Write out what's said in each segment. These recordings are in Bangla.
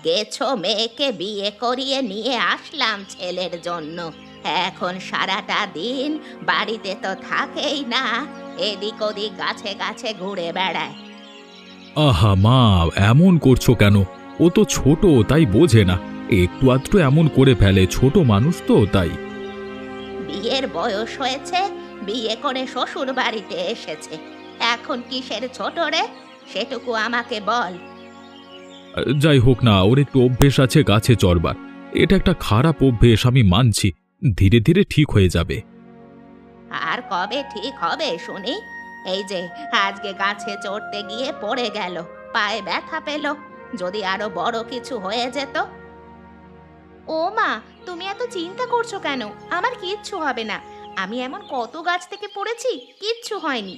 গেছো মেয়েকে বিয়ে করিয়ে নিয়ে আসলাম ছেলের জন্য, এখন সারাটা দিন বাড়িতে তো থাকেই না, এদিক ওদিক গাছে গাছে ঘুরে বেড়ায়। আহা মা, এমন করছো কেন? ও তো ছোট, তাই বোঝে না। একটু আধটু এমন করে ফেলে, ছোট মানুষ তো তাই। বিয়ের বয়স হয়েছে, বিয়ে করে শ্বশুর বাড়িতে এসেছে, এখন কিসের ছোট রে সেটুকু আমাকে বল। যাই হোক না, ওর একটু অভ্যেস আছে গাছে চড়বার। এটা একটা খারাপ অভ্যেস, আমি মানছি। ধীরে ধীরে ঠিক হয়ে যাবে। আর কবে ঠিক হবে শুনি? এই যে আজকে গাছে চড়তে গিয়ে পড়ে গেল, পায়ে ব্যথা পেল, যদি আরো বড় কিছু হয়ে যেত। ও মা, তুমি এত চিন্তা করছো কেন? আমার কিচ্ছু হবে না, আমি এমন কত গাছ থেকে পড়েছি, কিচ্ছু হয়নি।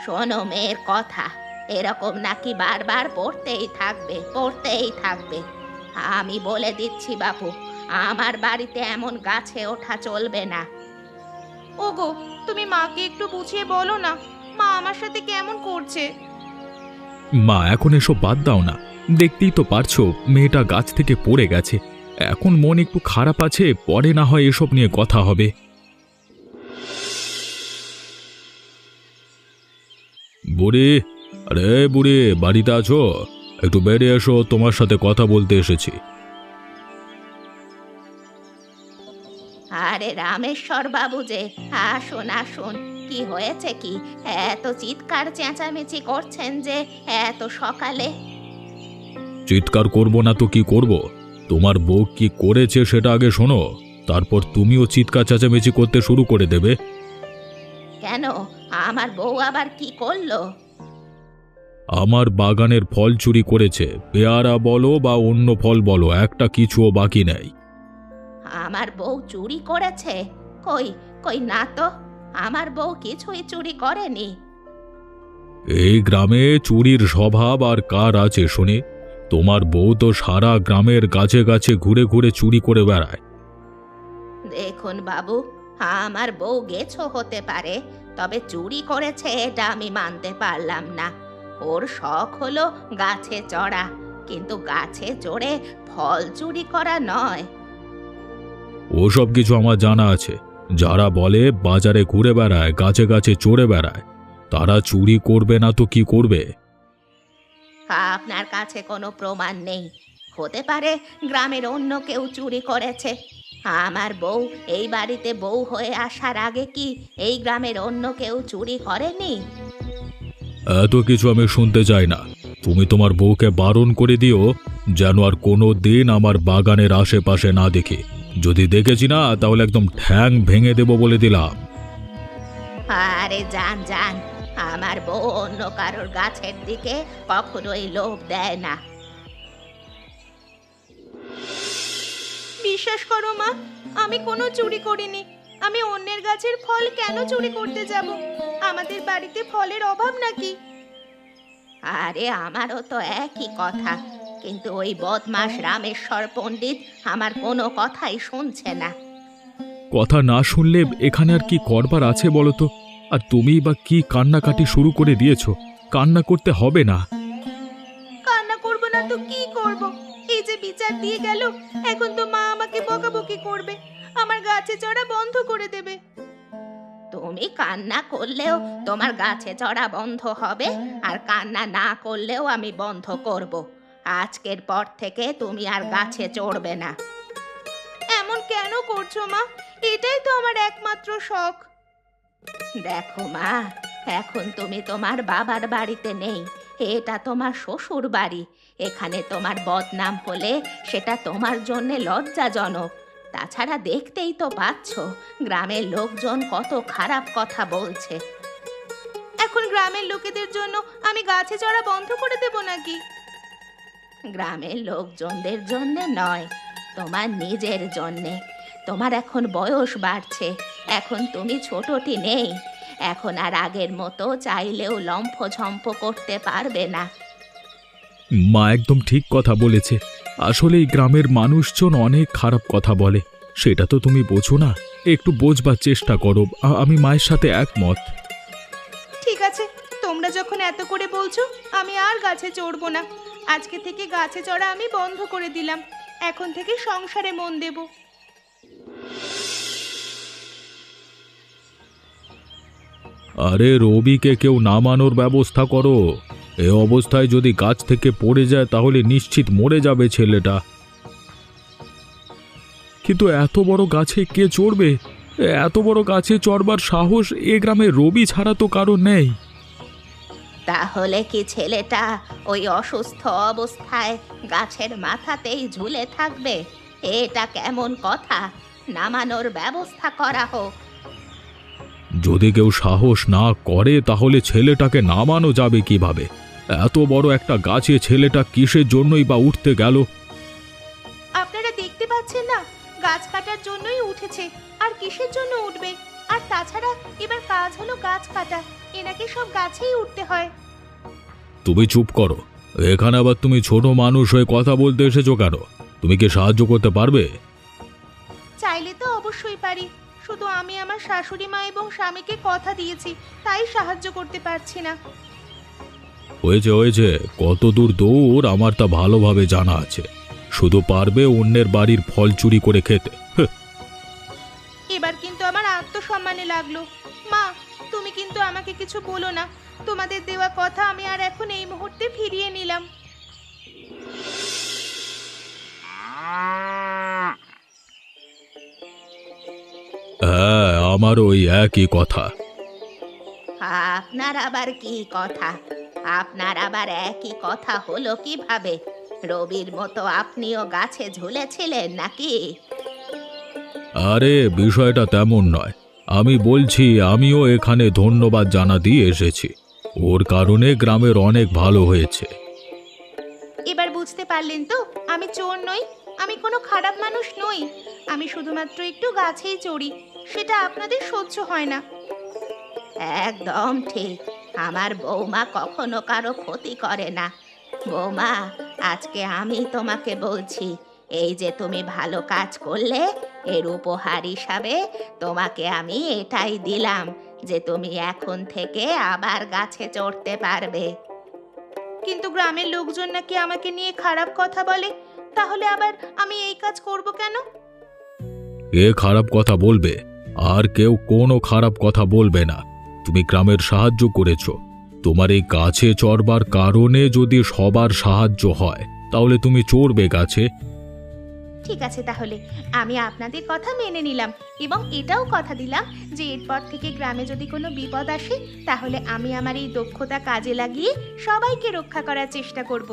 শোনো মেয়ের কথা, এরকম নাকি বারবার পড়তেই থাকবে, পড়তেই থাকবে। আমি বলে দিচ্ছি বাপু, আমার বাড়িতে এমন গাছে ওঠা চলবে না। ওগো, তুমি মাকে একটু বুঝিয়ে বলো না, মা আমার সাথে কেমন করছে। মা, এখন এসব বাদ দাও না। দেখতেই তো পারছো মেয়েটা গাছ থেকে পড়ে গেছে। এখন মন একটু খারাপ আছে, পরে না হয় এসব নিয়ে কথা হবে। বুড়ি, আরে বুড়ি, বাড়িতে আছো? একটু বেরিয়ে এসো, তোমার সাথে কথা বলতে এসেছি। আরে রামেশ্বর বাবু যে, আসুন আসুন। কি হয়েছে কি? এত চিৎকার চেঁচামেচি করছেন যে এত সকালে? চিৎকার করব না তো কি করব? তোমার বউ কি করেছে সেটা আগে শোনো, তারপর তুমিও চিৎকার চেঁচামেচি করতে শুরু করে দেবে। কেন, আমার বউ আবার কি করলো? আমার বাগানের ফল চুরি করেছে। পেয়ারা বলো বা অন্য ফল বলো, একটা কিছুও বাকি নেই। আমার বউ চুরি করেছে? কই কই না তো, আমার বউ কিছুই চুরি করেনি। এই গ্রামে চুরির স্বভাব আর কার আছে শুনি? তোমার বউ তো সারা গ্রামের গাছে গাছে ঘুরে ঘুরে চুরি করে বেড়ায়। দেখুন বাবু, আমার বউ গেছো হতে পারে, তবে চুরি করেছে এটা আমি মানতে পারলাম না। ওর শখ হলো গাছে চড়া, কিন্তু গাছে চড়ে ফল চুরি করা নয়। ওসব কিছু আমার জানা আছে। যারা বলে বাজারে ঘুরে বেড়ায়, গাছে গাছে চড়ে বেড়ায়, তারা চুরি করবে না তো কি করবে? আপনার কাছে কোনো প্রমাণ নেই? হতে পারে গ্রামের অন্য কেউ চুরি করেছে। আমার বউ এই বাড়িতে বউ হয়ে আসার আগে কি এই গ্রামের অন্য কেউ চুরি করেনি? এত কিছু আমি শুনতে চাই না। তুমি তোমার বউকে বারণ করে দিও যেন আর কোনো দিন আমার বাগানের আশেপাশে না দেখে। যদি দেখেছি না, তাহলে একদম ঠ্যাং ভেঙে দেব বলে দিলাম। আরে যান যান, আমার বউ অন্য কারোর গাছের দিকে কখনোই লোভ দেয় না। বিশ্বাস করো মা, আমি কোনো চুরি করিনি। আমি অন্যের গাছের ফল কেন চুরি করতে যাব? আমাদের বাড়িতে ফলের অভাব নাকি? আরে আমারও তো একই কথা, কিন্তু ওই বদমাশ রামেশ্বর পণ্ডিত আমার কোনো কথাই শুনছে না। কথা না শুনলে এখানে আর কি করবার আছে বলো তো? আর তুমি বা কি কান্নাকাটি শুরু করে দিয়েছো? কান্না করতে হবে না। কান্না করব না তো কি করব? এই যে বিচার দিয়ে গেল, এখন তো মা আমাকে বকাবকি করবে, আমার গাছে চড়া বন্ধ করে দেবে। তুমি কান্না করলেও তোমার গাছে চড়া বন্ধ হবে, আর কান্না না করলেও আমি বন্ধ করব। আজকের পর থেকে তুমি আর গাছে চড়বে না। এমন কেন করছো মা? এটাই তো আমার একমাত্র শখ। দেখো মা, এখন তুমি তোমার বাবার বাড়িতে নেই, এটা তোমার শ্বশুর বাড়ি। এখানে তোমার বদনাম হলে সেটা তোমার জন্য লজ্জাজনক। তাছাড়া দেখতেই তো পাচ্ছ গ্রামের লোকজন কত খারাপ কথা বলছে। এখন গ্রামের লোকেদের জন্য আমি গাছে চড়া বন্ধ করে দেব নাকি? গ্রামের লোকজনদের জন্য নয়, তোমার নিজের জন্যে। তোমার এখন বয়স বাড়ছে, এখন তুমি ছোটটি নেই, এখন আর আগের মতো চাইলেও লম্ফঝম্প করতে পারবে না। মা একদম ঠিক কথা বলেছে। আসলে এই গ্রামের মানুষজন অনেক খারাপ কথা বলে, সেটা তো তুমি বোঝো না। একটু বোঝবার চেষ্টা করো। আমি মায়ের সাথে একমত। ঠিক আছে, তোমরা যখন এত করে বলছো, আমি আর গাছে চড়বো না। আজকে থেকে গাছে চড়া আমি বন্ধ করে দিলাম। এখন থেকে সংসারে মন দেব। আরে রবিকে কেউ নামানোর ব্যবস্থা করো। এ অবস্থায় যদি গাছ থেকে পড়ে যায় তাহলে নিশ্চিত মরে যাবে ছেলেটা। কিন্তু এত বড় গাছে কে চড়বে? এত বড় গাছে চড়বার সাহস এ গ্রামে রবি ছাড়া তো কারো নেই। তাহলে কি ছেলেটা ওই অসুস্থ অবস্থায় গাছের মাথাতেই ঝুলে থাকবে? এটা কেমন কথা? নামানোর ব্যবস্থা করা হোক। যদি কেউ সাহস না করে তাহলে ছেলেটাকে নামানো যাবে কিভাবে? এত বড় একটা গাছে ছেলেটা কিসের জন্যই বা উঠতে গেল? আপনারা দেখতে পাচ্ছেন না, গাছ কাটার জন্যই উঠেছে। আর কিসের জন্য উঠবে? আর তাছাড়া এবার কাজ হলো গাছ কাটা, এনাকে সব গাছেই উঠতে হয়। তুমি চুপ করো। এখানে আবার তুমি ছোট মানুষ হয়ে কথা বলতে এসেছো কেন? তুমি কি সাহায্য করতে পারবে? চাইলে তো অবশ্যই পারি, শুধু আমি আমার শাশুড়ি মা এবং স্বামীকে কথা দিয়েছি, তাই সাহায্য করতে পারছি না। হয়েছে হয়েছে, কত দূর দৌড় আমার তা ভালোভাবে জানা আছে। শুধু পারবে অন্যের বাড়ির ফল চুরি করে খেতে। এবার কিন্তু আমার আত্মসম্মানে লাগলো। মা, তুমি কিন্তু আমাকে কিছু বলো না। তোমাদের দেওয়া কথা আমি আর এখন এই মুহূর্তে ফিরিয়ে নিলাম। হ্যাঁ, আমার ওই একই কথা। আপনার আবার কি কথা? আপনার আবার একই কথা হলো কিভাবে? রবির মতো আপনিও গাছে ঝুলেছিলেন নাকি? আরে বিষয়টা তেমন নয়। আমি বলছি আমিও এখানে ধন্যবাদ জানাতে এসেছি। ওর কারণে গ্রামের অনেক ভালো হয়েছে। এবার বুঝতে পারলেন তো আমি চোর নই, আমি কোনো খারাপ মানুষ নই। আমি শুধুমাত্র একটু গাছেই চড়ি, সেটা আপনাদের সহ্য হয় না। একদম ঠিক। আমার বৌমা কখনো কারো ক্ষতি করে না। বৌমা, আজকে আমি তোমাকে বলছি, এই যে তুমি ভালো কাজ করলে, এর উপহার হিসাবে তোমাকে আমি এটাই দিলাম যে তুমি এখন থেকে আবার গাছে চড়তে পারবে। কিন্তু গ্রামের লোকজন নাকি আমাকে নিয়ে খারাপ কথা বলে, তাহলে আবার আমি এই কাজ করব কেন? এ খারাপ কথা বলবে? আর কেউ কোনো খারাপ কথা বলবে না। তুমি গ্রামের সাহায্য করেছো। তোমার এই গাছে চড়বার কারণে যদি সবার সাহায্য হয় তাহলে তুমি চড়বে গাছে। ঠিক আছে, তাহলে আমি আপনাদের কথা মেনে নিলাম এবং এটাও কথা দিলাম যে এরপর থেকে গ্রামে যদি কোনো বিপদ আসে তাহলে আমি আমার এই দক্ষতা কাজে লাগিয়ে সবাইকে রক্ষা করার চেষ্টা করব।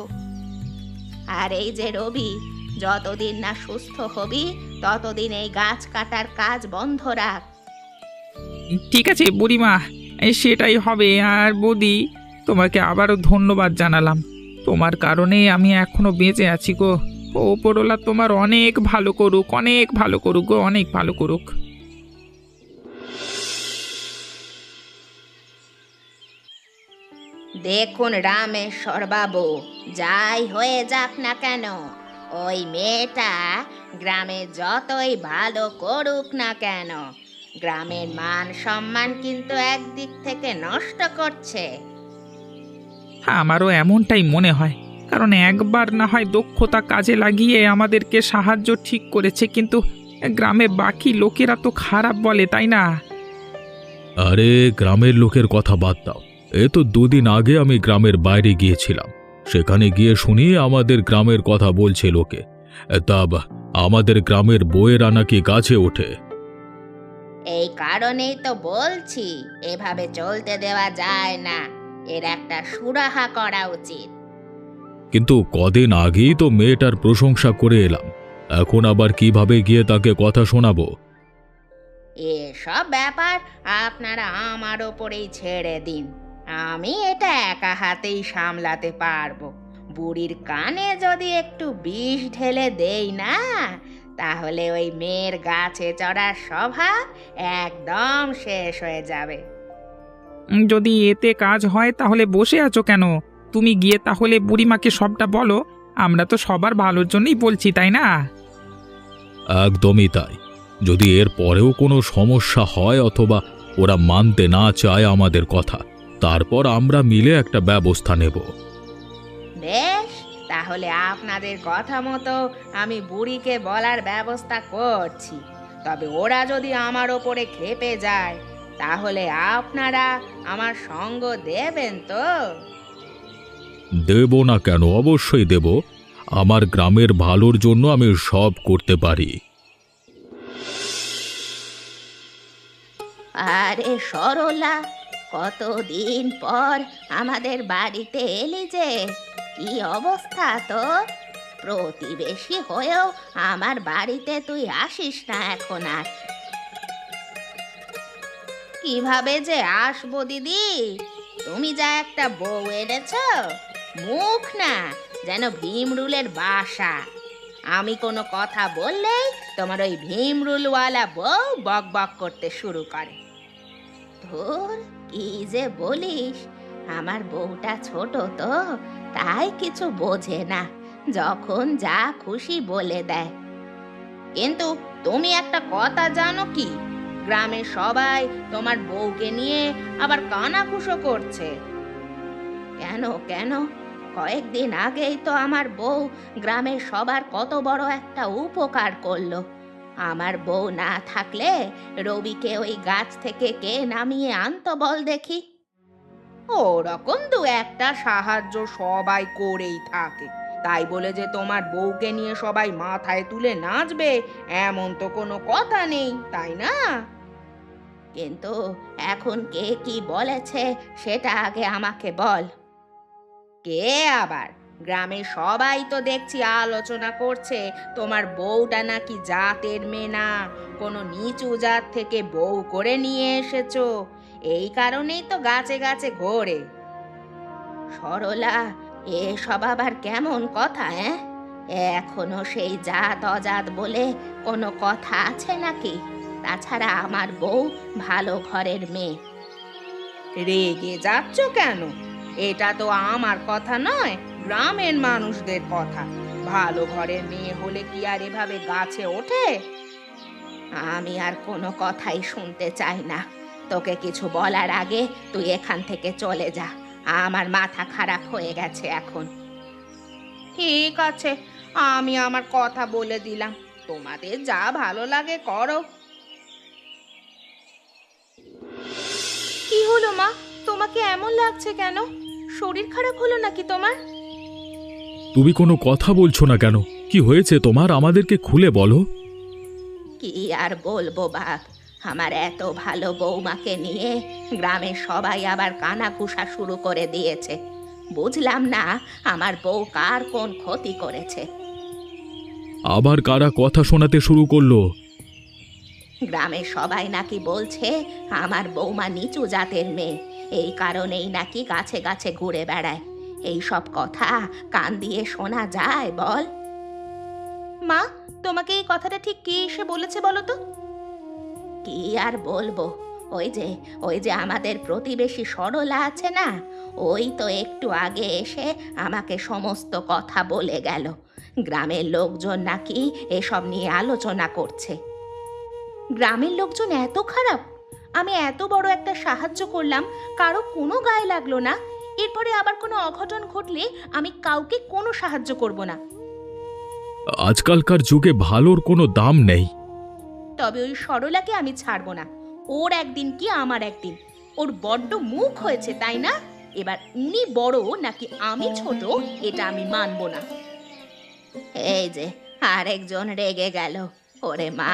আর এই যে রবি, যতদিন না সুস্থ হবি ততদিন এই গাছ কাটার কাজ বন্ধ রাখ। ঠিক আছে বুড়িমা, সেটাই হবে। আর বৌদি, তোমাকে আবারও ধন্যবাদ জানালাম। তোমার কারণে আমি এখনো বেঁচে আছি গো। ওপরওয়ালা তোমার অনেক ভালো করুক, অনেক ভালো করুক গো, অনেক ভালো করুক। দেখুন রামেশ্বর বাবু, যাই হয়ে যাক না কেন, ওই মেয়েটা গ্রামে যতই ভালো করুক না কেন, গ্রামের মান সম্মান কিন্তু একদিক থেকে নষ্ট করছে। আমারও এমনটাই মনে হয়, কারণ একবার না হয় দক্ষতা কাজে লাগিয়ে আমাদেরকে সাহায্য ঠিক করেছে, কিন্তু গ্রামে বাকি লোকেরা তো খারাপ বলে, তাই না? আরে গ্রামের লোকের কথা বাদ দাও। এ তো দুদিন আগে আমি গ্রামের বাইরে গিয়েছিলাম। সেখানে গিয়ে শুনি আমাদের গ্রামের কথা বলছে লোকে। তা আমাদের গ্রামের বউয়েরা নাকি গাছে ওঠে। এই কারণেই তো বলছি, এভাবে চলতে দেওয়া যায় না। এর একটা সুরাহা করা উচিত। কিন্তু কদিন আগেই তো মেয়েটার প্রশংসা করে এলাম। এখন আবার কিভাবে গিয়ে তাকে কথা শোনাবো? এসব ব্যাপার আপনারা আমার ওপরেই ছেড়ে দিন। আমি এটা একা হাতেই সামলাতে পারবো। বুড়ির কানে যদি একটু বিষ ঢেলে দেই না, তাহলে ওই মেয়ের গাছে চড়ার স্বভাব একদম শেষ হয়ে যাবে। যদি এতে কাজ হয় তাহলে বসে আছো কেন? তুমি গিয়ে তাহলে বুড়িমাকে সবটা বলো। আমরা তো সবার ভালোর জন্যই বলছি, তাই না? একদমই তাই। যদি এর পরেও কোনো সমস্যা হয় অথবা ওরা মানতে না চায় আমাদের কথা, তারপর আমরা মিলে একটা ব্যবস্থা নেব। বেশ, তাহলে আপনাদের কথা মতো আমি বুড়িকে বলার ব্যবস্থা করছি। তবে ওরা যদি আমার ওপরে ক্ষেপে যায় তাহলে আপনারা আমার সঙ্গ দেবেন তো? দেব না কেন, অবশ্যই দেব। আমার গ্রামের ভালোর জন্য আমি সব করতে পারি। আরে সরলা, কতদিন পর আমাদের বাড়িতে এলি যে, কি অবস্থা তোর? প্রতিবেশী হয়েও আমার বাড়িতে তুই আসিস না এখন আর। কিভাবে যে আসবো দিদি, তুমি যা একটা বউ এনেছো, মুখ না যেন ভীমরুলের বাসা। আমি কোনো কথা বললেই তোমার ওই ভীমরুলওয়ালা বউ বক বক করতে শুরু করে। ধুর, কি যে বলিস, আমার বউটা ছোট তো, তাই কিছু বোঝে না, যখন যা খুশি বলে দেয়। কিন্তু তুমি একটা কথা জানো কি, গ্রামের সবাই তোমার বউকে নিয়ে আবার কানাঘুষো করছে। কেন কেন? কয়েকদিন আগেই তো আমার বউ গ্রামের সবার কত বড় একটা উপকার করলো। আমার বউ না থাকলে রবিকে ওই গাছ থেকে কে নামিয়ে আনতো বল দেখি? ওরকম দু একটা সাহায্য সবাই করেই থাকে, তাই বলে যে তোমার বউকে নিয়ে সবাই মাথায় তুলে নাচবে এমন তো কোনো কথা নেই, তাই না? কিন্তু এখন কে কি বলেছে সেটা আগে আমাকে বল। কে আবার? গ্রামের সবাই তো দেখছি আলোচনা করছে তোমার বউটা নাকি জাতের মেয়ে না, কোনো নিচু জাত থেকে বউ করে নিয়ে এসেছো, এই কারণেই তো গাছে গাছে ঘোরে। সরলা, এসব আবার কেমন কথা? এখনো সেই জাত অজাত বলে কোনো কথা আছে নাকি? তাছাড়া আমার বউ ভালো ঘরের মেয়ে। রেগে যাচ্ছ কেন? এটা তো আমার কথা নয়, গ্রামের মানুষদের কথা। ভালো ঘরের মেয়ে হলে কি আর এভাবে গাছে ওঠে? আমি আর কোনো কথাই শুনতে চাই না। তোকে কিছু বলার আগে তুই এখান থেকে চলে যা, আমার মাথা খারাপ হয়ে গেছে এখন। ঠিক আছে, আমি আমার কথা বলে দিলাম, তোমাদের যা ভালো লাগে করো। কি হলো মা, তোমাকে এমন লাগছে কেন? শরীর খারাপ হলো নাকি তোমার? তুমি কোনো কথা বলছো না কেন? কি হয়েছে তোমার? আমাদেরকে খুলে বলো। কি আর বলবো বাপ, আমার এত ভালো বৌমাকে নিয়ে গ্রামের সবাই আবার কানাঘুষা শুরু করে দিয়েছে। বুঝলাম না আমার বউ কার কোন ক্ষতি করেছে। আবার কারা কথা শোনাতে শুরু করলো? গ্রামের সবাই নাকি বলছে আমার বৌমা নিচু জাতের মেয়ে, এই কারণেই নাকি গাছে গাছে ঘুরে বেড়ায়। এই সব কথা কান দিয়ে শোনা যায় বল? মা, তোমাকে এই কথাটা ঠিক কে এসে বলেছে বলো তো? কি আর বলবো, ওই যে আমাদের প্রতিবেশী সরলা আছে না, ওই তো একটু আগে এসে আমাকে সমস্ত কথা বলে গেল। গ্রামের লোকজন নাকি এসব নিয়ে আলোচনা করছে। গ্রামের লোকজন এত খারাপ? আমি এত বড় একটা সাহায্য করলাম, কারো কোনো গায়ে লাগলো না, এরপরে আবার কোনো অঘটন ঘটলে আমি কাউকে কোনো সাহায্য করব না। আজকালকার যুগে ভালোর কোনো দাম নেই। তবে ওই সরলাকে আমি ছাড়বো না, ওর একদিন কি আমার একদিন। ওর বড্ড মুখ হয়েছে তাই না? এবার উনি বড় নাকি আমি ছোট এটা আমি মানবো না। এই যে আরেকজন রেগে গেল। ওরে মা,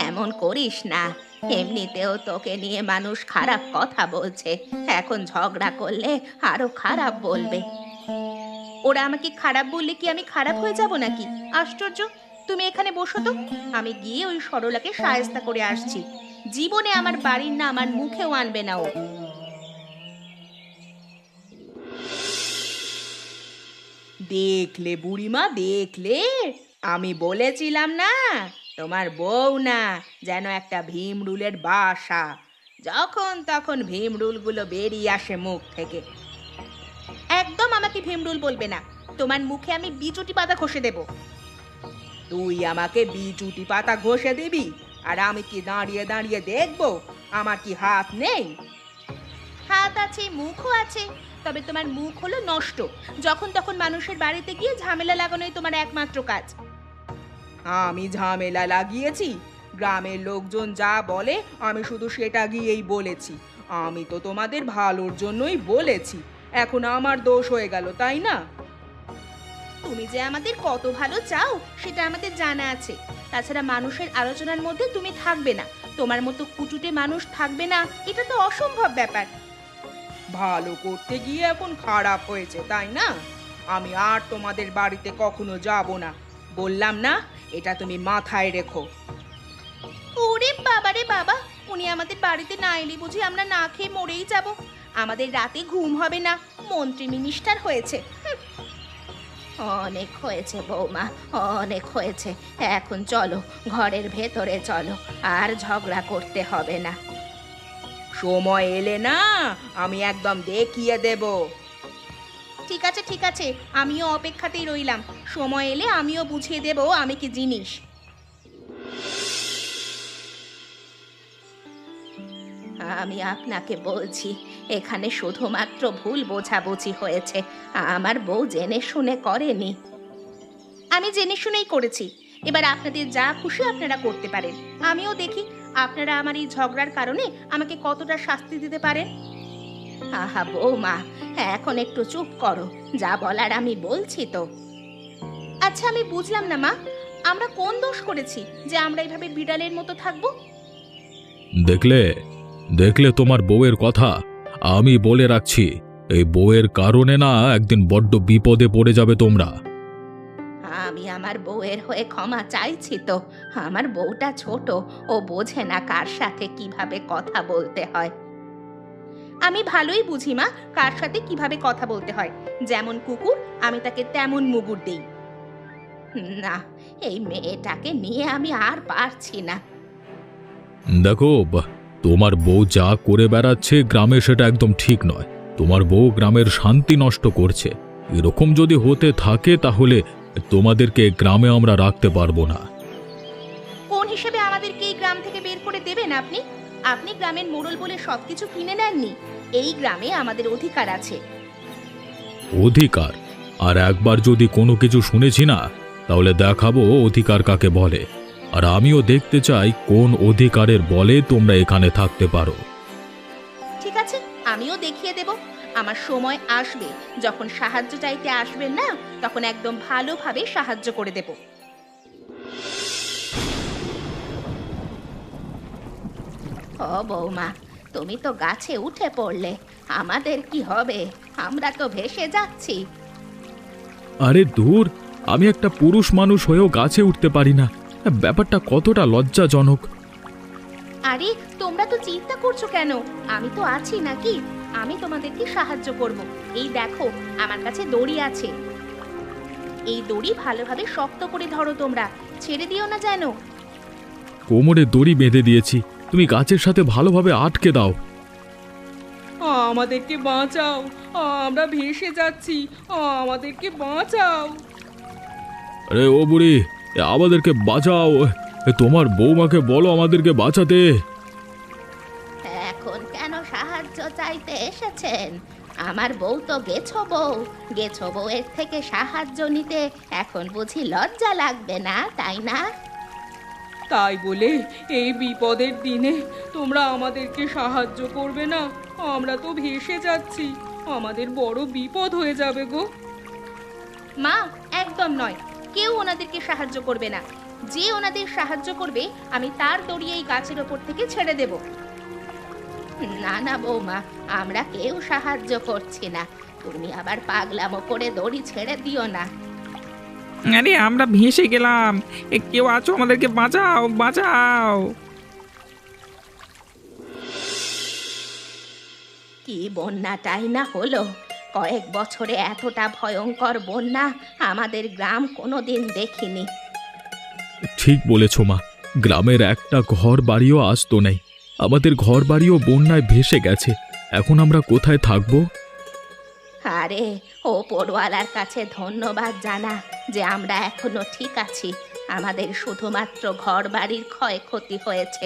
এমন করিস না, এমনিতেও তোকে নিয়ে মানুষ খারাপ কথা বলছে, এখন ঝগড়া করলে আরো খারাপ বলবে। ওরা আমাকে খারাপ বললে কি আমি খারাপ হয়ে যাব নাকি? আশ্চর্য! তুমি এখানে বসো তো, আমি গিয়ে ওই সরলাকে সায়স্তা করে আসছি। জীবনে আমার বাড়ির না আমার মুখেও আনবে না ও। দেখলে বুড়িমা, দেখলে? আমি বলেছিলাম না তোমার বউ না যেন একটা ভীমরুলের বাসা, যখন তখন ভীমরুলগুলো বেরিয়ে আসে মুখ থেকে। একদম আমাকে ভীমরুল বলবে না, তোমার মুখে আমি বিচুটি পাতা ঘষে দেব। তুই আমাকে বিচুটি পাতা ঘষে দিবি আর আমি কি দাঁড়িয়ে দাঁড়িয়ে দেখবো? আমার কি হাত নেই? হাত আছে, মুখও আছে, তবে তোমার মুখ হলো নষ্ট। যখন তখন মানুষের বাড়িতে গিয়ে ঝামেলা লাগানোই তোমার একমাত্র কাজ। আমি ঝামেলা লাগিয়েছি? গ্রামের লোকজন যা বলে আমি শুধু সেটা গিয়েই বলেছি। আমি তো তোমাদের ভালোর জন্যই বলেছি, এখন আমার দোষ হয়ে গেল, তাই না? তুমি যে আমাদের কত ভালো চাও সেটা আমাদের জানা আছে। তাছাড়া মানুষের আলোচনার মধ্যে তুমি থাকবে না, তোমার মতো কুচুটে মানুষ থাকবে না, এটা তো অসম্ভব ব্যাপার। ভালো করতে গিয়ে এখন খারাপ হয়েছে, তাই না? আমি আর তোমাদের বাড়িতে কখনো যাব না, বললাম না? এটা তুমি মাথায় রেখো। ওরে বাবা রে বাবা, উনি আমাদের বাড়িতে না এলে বুঝি আমরা না খেয়ে মরেই যাব? আমাদের রাতে ঘুম হবে না, মন্ত্রী মিনিস্টার হয়েছে। অনেক হয়েছে বৌমা, অনেক হয়েছে। এখন চলো ঘরের ভেতরে চলো, আর ঝগড়া করতে হবে না। সময় এলে না আমি একদম দেখিয়ে দেব। ঠিক আছে ঠিক আছে, আমিও অপেক্ষাতেই রইলাম। সময় এলে আমিও বুঝিয়ে দেব আমি কি জিনিস। আমি আপনাকে বলছি, এখানে শুধুমাত্র ভুল বোঝাবুঝি হয়েছে। আমার বউ জেনে শুনে করেনি। আমি জেনে শুনেই করেছি। এবার আপনাদের যা খুশি আপনারা করতে পারেন। আমিও দেখি আপনারা আমার এই ঝগড়ার কারণে আমাকে কতটা শাস্তি দিতে পারেন। আহা বৌমা, এখন একটু চুপ করো, যা বলার আমি বলছি তো। আচ্ছা আমি বুঝলাম না মা, আমরা কোন দোষ করেছি যে আমরা এইভাবে বিড়ালের মতো থাকবো? দেখলে দেখলে তোমার বউয়ের কথা। আমি বলে রাখছি, এই বউয়ের কারণে না একদিন বড্ড বিপদে পড়ে যাবে তোমরা। আমি আমার বউয়ের হয়ে ক্ষমা চাইছি তো। আমার বউটা ছোট, ও বোঝে না কার সাথে কিভাবে কথা বলতে হয়। আমি ভালোই বুঝি মা, কার সাথে কিভাবে কথা বলতে হয়। যেমন কুকুর আমি তাকে তেমন মুগুর দেই। না, এই মেয়েটাকে নিয়ে আমি আর পারছি না। দেখো তোমার বউ যা করে বেড়াচ্ছে গ্রামে, সেটা একদম ঠিক নয়। তোমার বউ গ্রামের শান্তি নষ্ট করছে। এরকম যদি হতে থাকে তাহলে তোমাদেরকে গ্রামে আমরা রাখতে পারবো না। কোন হিসেবে আমাদেরকে এই গ্রাম থেকে বের করে দেবেন আপনি? আপনি গ্রামের মোড়ল বলে সবকিছু কিনে নেননি। এই গ্রামে আমাদের অধিকার আছে। অধিকার? আর একবার যদি কোনো কিছু শুনেছি না, তাহলে দেখাবো অধিকার কাকে বলে। আর আমিও দেখতে চাই কোন অধিকারের বলে তোমরা এখানে থাকতে পারো। ঠিক আছে, আমিও দেখিয়ে দেব। আমার সময় আসবে, যখন সাহায্য চাইতে আসবেন না, তখন একদম ভালোভাবে সাহায্য করে দেব। ও বৌমা, তুমি তো গাছে উঠে পড়লে, আমাদের কি হবে? আমরা তো ভেসে যাচ্ছি। আরে দূর, আমি একটা পুরুষ মানুষ হয়েও গাছে উঠতে পারি না। ব্যাপারটা কতটা লজ্জাজনক। আরে তোমরা তো চিন্তা করছো কেন? আমি তো আছি নাকি? আমি তোমাদেরকে সাহায্য করব। এই দেখো, আমার কাছে দড়ি আছে। এই দড়ি ভালোভাবে শক্ত করে ধরো, তোমরা ছেড়ে দিও না যেন। কোমরে দড়ি বেঁধে দিয়েছি, তুমি গাছের সাথে ভালোভাবে আটকে দাও। আমাদেরকে বাঁচাও, আমরা ভেসে যাচ্ছি, আমাদেরকে বাঁচাও। আরে ও বুড়ি, আমাদেরকে বাঁচাও। তোমার বৌমাকে বলো আমাদেরকে বাঁচাতে। এখন কেন সাহায্য চাইতে এসেছেন? আমার বউ তো গেছো বউ, গেছো বউয়ের থেকে সাহায্য নিতে এখন বুঝি লজ্জা লাগবে না, তাই না? তাই বলে এই বিপদের দিনে তোমরা আমাদেরকে সাহায্য করবে না? আমরা তো ভেসে যাচ্ছি, আমাদের বড় বিপদ হয়ে যাবে গো। মা, একদম নয়, কেউ ওনাদেরকে সাহায্য করবে না। যে ওনাদের সাহায্য করবে আমি তার দড়ি এই গাছের ওপর থেকে ছেড়ে দেব। না না বৌমা, আমরা কেউ সাহায্য করছি না। তুমি আবার পাগলামো করে দড়ি ছেড়ে দিও না। আরে আমরা ভেসে গেলাম, কেউ আছো? আমাদেরকে বাঁচাও, বাঁচাও। কি বন্যাটাই না হলো! কয়েক বছরে এতটা ভয়ঙ্কর বন্যা আমাদের গ্রাম কোনোদিন দেখিনি। ঠিক বলেছ মা, গ্রামের একটা ঘর বাড়িও আসতো নেই। আমাদের ঘর বাড়িও বন্যায় ভেসে গেছে। এখন আমরা কোথায় থাকবো? আরে ওপরওয়ালার কাছে ধন্যবাদ জানা যে আমরা এখনো ঠিক আছি। আমাদের শুধুমাত্র ঘর বাড়ির ক্ষয়ক্ষতি হয়েছে,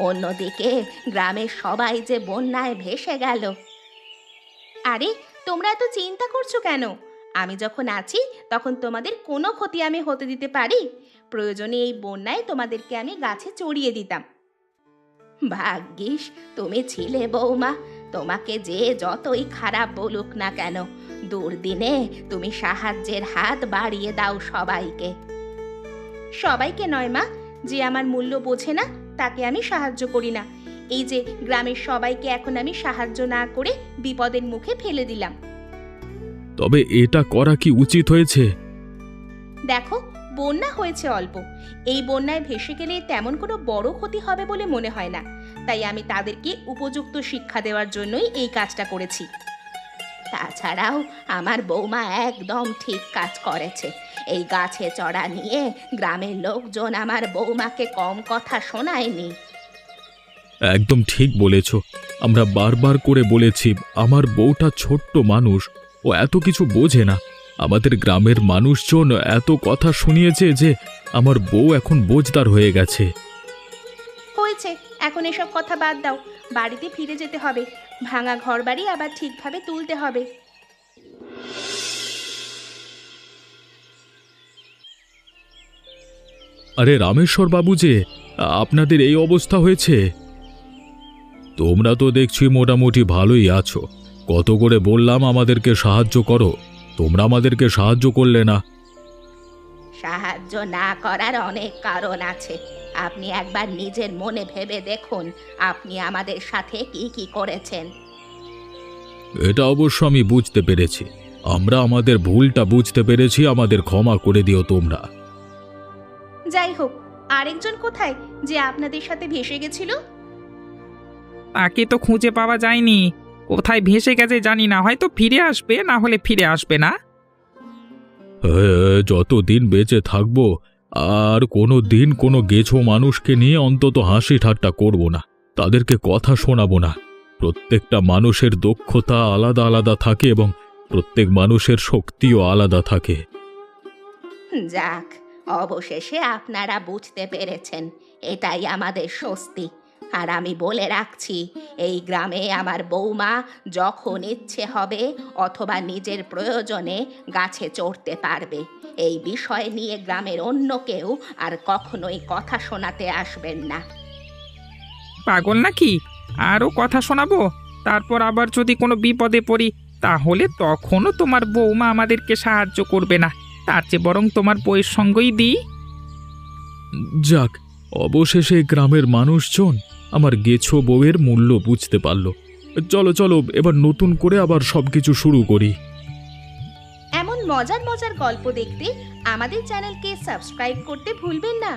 অন্যদিকে গ্রামের সবাই যে বন্যায় ভেসে গেল। আরে তোমরা এত চিন্তা করছো কেন? আমি যখন আছি তখন তোমাদের কোনো ক্ষতি আমি হতে দিতে পারি? প্রয়োজনে এই বন্যায় তোমাদেরকে আমি গাছে চড়িয়ে দিতাম। ভাগ্যিস তুমি ছিলে বৌমা। তোমাকে যে যতই খারাপ বলুক না কেন, দুর্দিনে তুমি সাহায্যের হাত বাড়িয়ে দাও সবাইকে। সবাইকে নয় মা, যে আমার মূল্য বোঝে না তাকে আমি সাহায্য করি না। এই যে গ্রামের সবাইকে এখন আমি সাহায্য না করে বিপদের মুখে ফেলে দিলাম। তবে এটা করা কি উচিত হয়েছে? দেখো, বন্যা হয়েছে অল্প, এই বন্যায় ভেসে গেলে তেমন কোনো বড় ক্ষতি হবে বলে মনে হয় না। তাই আমি তাদেরকে উপযুক্ত শিক্ষা দেওয়ার জন্যই এই কাজটা করেছি। তাছাড়াও আমার বৌমা একদম ঠিক কাজ করেছে। এই গাছে চড়া নিয়ে গ্রামের লোকজন আমার বৌমাকে কম কথা শোনায়নি। একদম ঠিক বলেছ। আমরা বারবার করে বলেছি আমার বউটা ছোট্ট মানুষ, ও এত কিছু বোঝে না। আমাদের গ্রামের মানুষজন এত কথা শুনিয়েছে যে আমার বউ এখন বোঝদার হয়ে গেছে। হয়েছে, এখন এসব কথা বাদ দাও। বাড়িতে ফিরে যেতে হবে। ভাঙা ঘরবাড়ি আবার ঠিকভাবে তুলতে হবে। আরে রামেশ্বর বাবু যে, আপনাদের এই অবস্থা হয়েছে? তোমরা তো দেখছি মোটামুটি ভালোই আছো। কত করে বললাম আমাদেরকে সাহায্য করো, তোমরা আমাদেরকে সাহায্য করলে না। সাহায্য না করার অনেক কারণ আছে। আপনি একবার নিজের মনে ভেবে দেখুন, আপনি আমাদের সাথে কি কি করেছেন। এটা অবশ্য আমি বুঝতে পেরেছি। আমরা আমাদের ভুলটা বুঝতে পেরেছি, আমাদের ক্ষমা করে দিও তোমরা। যাই হোক, আরেকজন কোথায় যে আপনাদের সাথে ভেসে গেছিল? তাকে তো খুঁজে পাওয়া যায়নি। কোথায় ভেসে গেছে জানি না, হয়তো ফিরে আসবে, না হলে ফিরে আসবে না। যতদিন বেঁচে থাকবো আর কোনো দিন কোনো গেছো মানুষকে নিয়ে অন্তত হাসি ঠাট্টা করব না, তাদেরকে কথা শোনাবো না। প্রত্যেকটা মানুষের দক্ষতা আলাদা আলাদা থাকে এবং প্রত্যেক মানুষের শক্তিও আলাদা থাকে। যাক, অবশেষে আপনারা বুঝতে পেরেছেন, এটাই আমাদের স্বস্তি। আর আমি বলে রাখছি, এই গ্রামে আমার বৌমা যখন ইচ্ছে হবে অথবা নিজের প্রয়োজনে গাছে চড়তে পারবে। এই বিষয় নিয়ে গ্রামের অন্য কেউ আর কখনোই কথা শোনাতে আসবেন না। পাগল নাকি? আরও কথা শোনাবো? তারপর আবার যদি কোনো বিপদে পড়ি, তাহলে তখনও তোমার বৌমা আমাদেরকে সাহায্য করবে না। তার চেয়ে বরং তোমার বইয়ের সঙ্গই দিই। যাক, অবশেষে গ্রামের মানুষজন আমার গেছো বউয়ের মূল্য বুঝতে পারল। চলো চলো, এবার নতুন করে আবার সবকিছু শুরু করি। এমন মজার মজার গল্প দেখতে আমাদের চ্যানেলকে সাবস্ক্রাইব করতে ভুলবেন না।